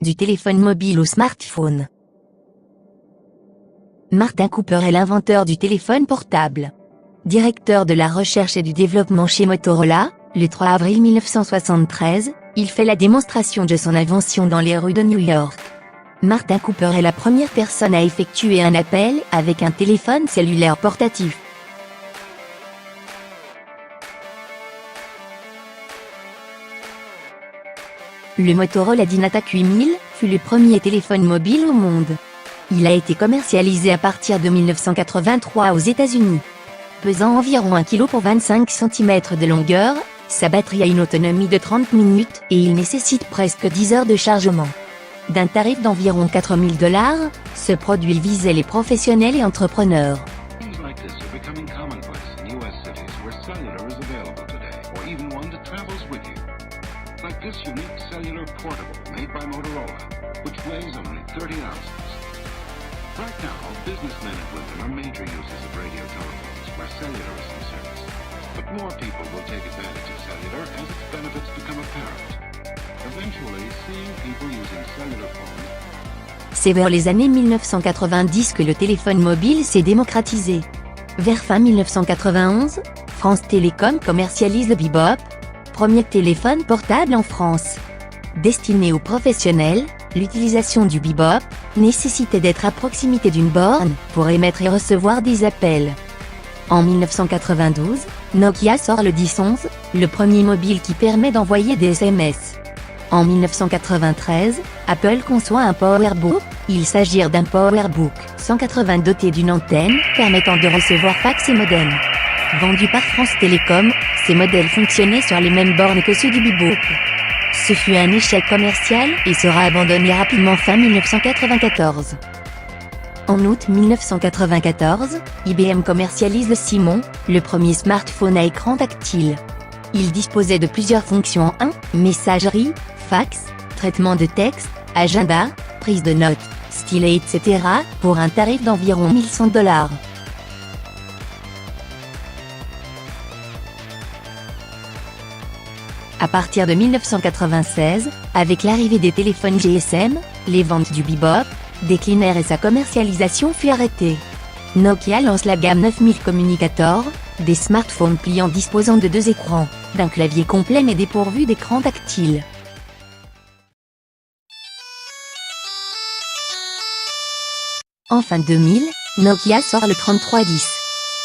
du téléphone mobile au smartphone. Martin Cooper est l'inventeur du téléphone portable. Directeur de la recherche et du développement chez Motorola, le 3 avril 1973, il fait la démonstration de son invention dans les rues de New York. Martin Cooper est la première personne à effectuer un appel avec un téléphone cellulaire portatif. Le Motorola Dynatac 8000 fut le premier téléphone mobile au monde. Il a été commercialisé à partir de 1983 aux États-Unis. Pesant environ 1 kg pour 25 cm de longueur, sa batterie a une autonomie de 30 minutes et il nécessite presque 10 heures de chargement. D'un tarif d'environ $4000, ce produit visait les professionnels et entrepreneurs. This unique cellular portable made by Motorola, which weighs only 30 ounces. Right now, businessmen and women are major users of radio telephones where cellular is in service. But more people will take advantage of cellular as its benefits become apparent. Eventually, seeing people using cellular phones. C'est vers les années 1990 que le téléphone mobile s'est démocratisé. Vers fin 1991, France Télécom commercialise le Bebop, premier téléphone portable en France. Destiné aux professionnels, l'utilisation du Bebop nécessitait d'être à proximité d'une borne pour émettre et recevoir des appels. En 1992, Nokia sort le 1011, le premier mobile qui permet d'envoyer des SMS. En 1993, Apple conçoit un PowerBook. Il s'agit d'un PowerBook 180 doté d'une antenne permettant de recevoir fax et modem. Vendu par France Télécom, ces modèles fonctionnaient sur les mêmes bornes que ceux du Bebop. Ce fut un échec commercial et sera abandonné rapidement fin 1994. En août 1994, IBM commercialise le Simon, le premier smartphone à écran tactile. Il disposait de plusieurs fonctions en 1, messagerie, fax, traitement de texte, agenda, prise de notes, stylet etc. pour un tarif d'environ $1100. À partir de 1996, avec l'arrivée des téléphones GSM, les ventes du Bebop déclinèrent et sa commercialisation fut arrêtée. Nokia lance la gamme 9000 Communicator, des smartphones pliants disposant de 2 écrans, d'un clavier complet mais dépourvu d'écran tactile. En fin 2000, Nokia sort le 3310.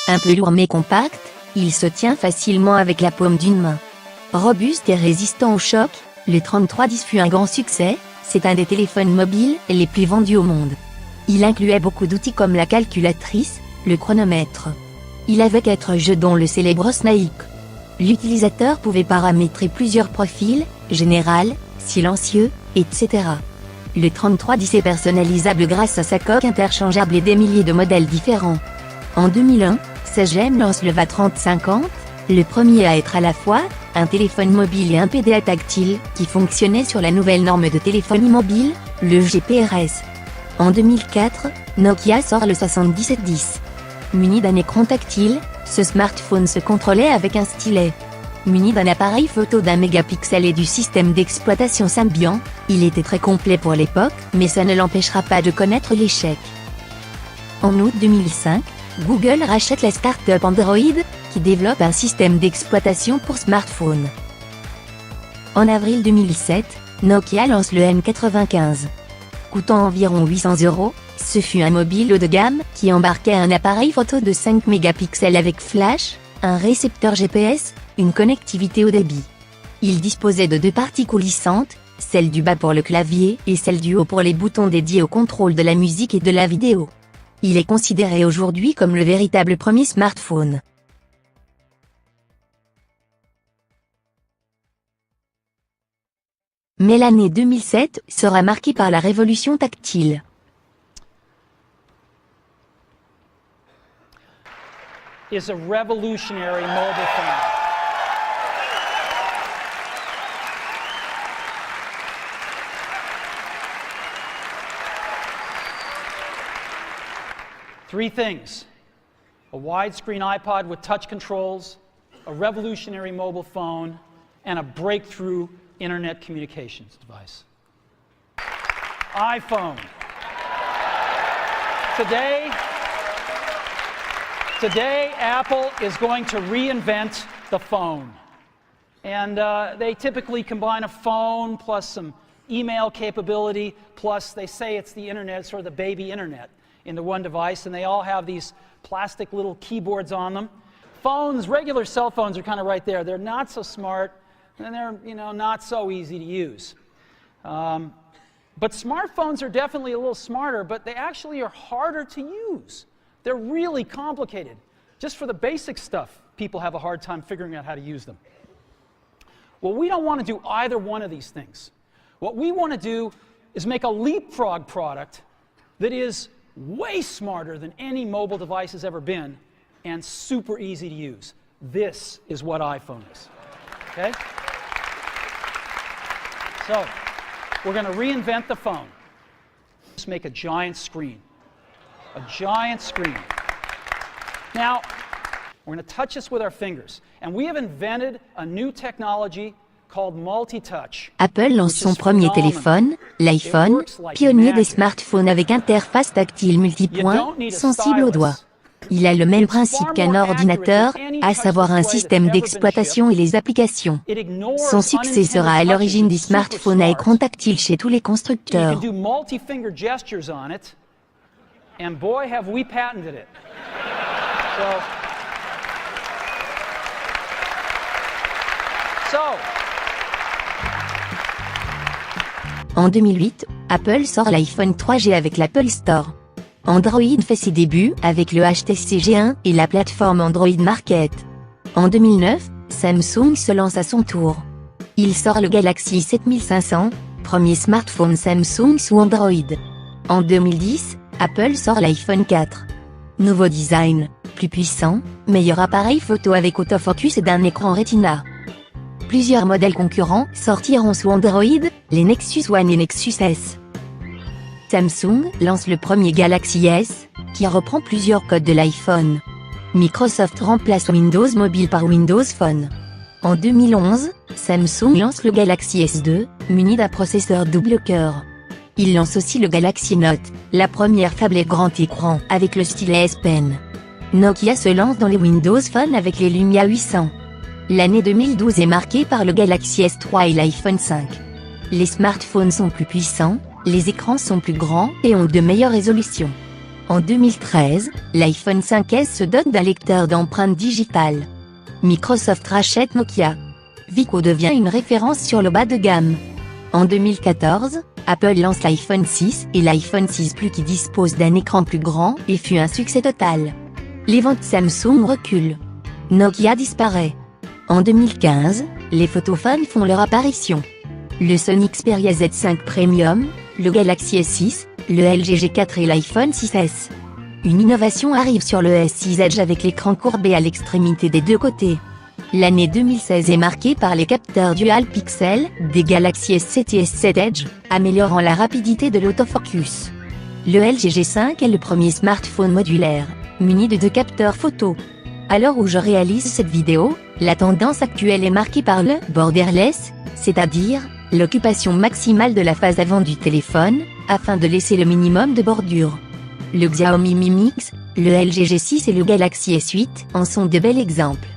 Un peu lourd mais compact, il se tient facilement avec la paume d'une main. Robuste et résistant au choc, le 3310 fut un grand succès, c'est un des téléphones mobiles les plus vendus au monde. Il incluait beaucoup d'outils comme la calculatrice, le chronomètre. Il avait 4 jeux dont le célèbre Snake. L'utilisateur pouvait paramétrer plusieurs profils, général, silencieux, etc. Le 3310 est personnalisable grâce à sa coque interchangeable et des milliers de modèles différents. En 2001, SGM lance le VA3050, le premier à être à la fois un téléphone mobile et un PDA tactile, qui fonctionnait sur la nouvelle norme de téléphonie mobile, le GPRS. En 2004, Nokia sort le 7710. Muni d'un écran tactile, ce smartphone se contrôlait avec un stylet. Muni d'un appareil photo d'1 mégapixel et du système d'exploitation Symbian, il était très complet pour l'époque, mais ça ne l'empêchera pas de connaître l'échec. En août 2005, Google rachète la start-up Android, qui développe un système d'exploitation pour smartphone. En avril 2007, Nokia lance le N95. Coûtant environ 800 €, ce fut un mobile haut de gamme qui embarquait un appareil photo de 5 mégapixels avec flash, un récepteur GPS, une connectivité haut débit. Il disposait de 2 parties coulissantes, celle du bas pour le clavier et celle du haut pour les boutons dédiés au contrôle de la musique et de la vidéo. Il est considéré aujourd'hui comme le véritable premier smartphone. Mais l'année 2007 sera marquée par la révolution tactile. Is a revolutionary mobile phone. Three things: a widescreen iPod with touch controls, a revolutionary mobile phone, and a breakthrough internet communications device. iPhone. Today, Apple is going to reinvent the phone. And they typically combine a phone plus some email capability, plus they say it's the internet, sort of the baby internet, into one device, and they all have these plastic little keyboards on them. Phones, regular cell phones are kind of right there. They're not so smart, and they're not so easy to use. But smartphones are definitely a little smarter, but they actually are harder to use. They're really complicated. Just for the basic stuff, people have a hard time figuring out how to use them. Well, we don't want to do either one of these things. What we want to do is make a leapfrog product that is way smarter than any mobile device has ever been and super easy to use. This is what iPhone is. Okay? So, we're going to reinvent the phone. Just make a giant screen. A giant screen. Now, we're going to touch this with our fingers. And we have invented a new technology called multi-touch. Apple lance son premier téléphone, l'iPhone, pionnier des smartphones avec interface tactile multipoint, sensible au doigt. Il a le même principe qu'un ordinateur, à savoir un système d'exploitation et les applications. Son succès sera à l'origine du smartphone à écran tactile chez tous les constructeurs. And boy, have we patented it. En 2008, Apple sort l'iPhone 3G avec l'Apple Store. Android fait ses débuts avec le HTC G1 et la plateforme Android Market. En 2009, Samsung se lance à son tour. Il sort le Galaxy 7500, premier smartphone Samsung sous Android. En 2010, Apple sort l'iPhone 4. Nouveau design, plus puissant, meilleur appareil photo avec autofocus et d'un écran Retina. Plusieurs modèles concurrents sortiront sous Android, les Nexus One et Nexus S. Samsung lance le premier Galaxy S, qui reprend plusieurs codes de l'iPhone. Microsoft remplace Windows Mobile par Windows Phone. En 2011, Samsung lance le Galaxy S2, muni d'un processeur double cœur. Il lance aussi le Galaxy Note, la première tablette grand écran avec le stylet S Pen. Nokia se lance dans les Windows Phone avec les Lumia 800. L'année 2012 est marquée par le Galaxy S3 et l'iPhone 5. Les smartphones sont plus puissants, les écrans sont plus grands et ont de meilleures résolutions. En 2013, l'iPhone 5S se dote d'un lecteur d'empreintes digitales. Microsoft rachète Nokia. Vico devient une référence sur le bas de gamme. En 2014, Apple lance l'iPhone 6 et l'iPhone 6 Plus qui dispose d'un écran plus grand et fut un succès total. Les ventes Samsung reculent. Nokia disparaît. En 2015, les photophones font leur apparition. Le Sony Xperia Z5 Premium, le Galaxy S6, le LG G4 et l'iPhone 6S. Une innovation arrive sur le S6 Edge avec l'écran courbé à l'extrémité des deux côtés. L'année 2016 est marquée par les capteurs Dual Pixel des Galaxy S7 et S7 Edge, améliorant la rapidité de l'autofocus. Le LG G5 est le premier smartphone modulaire, muni de 2 capteurs photo. À l'heure où je réalise cette vidéo, la tendance actuelle est marquée par le borderless, c'est-à-dire l'occupation maximale de la face avant du téléphone, afin de laisser le minimum de bordure. Le Xiaomi Mi Mix, le LG G6 et le Galaxy S8 en sont de bels exemples.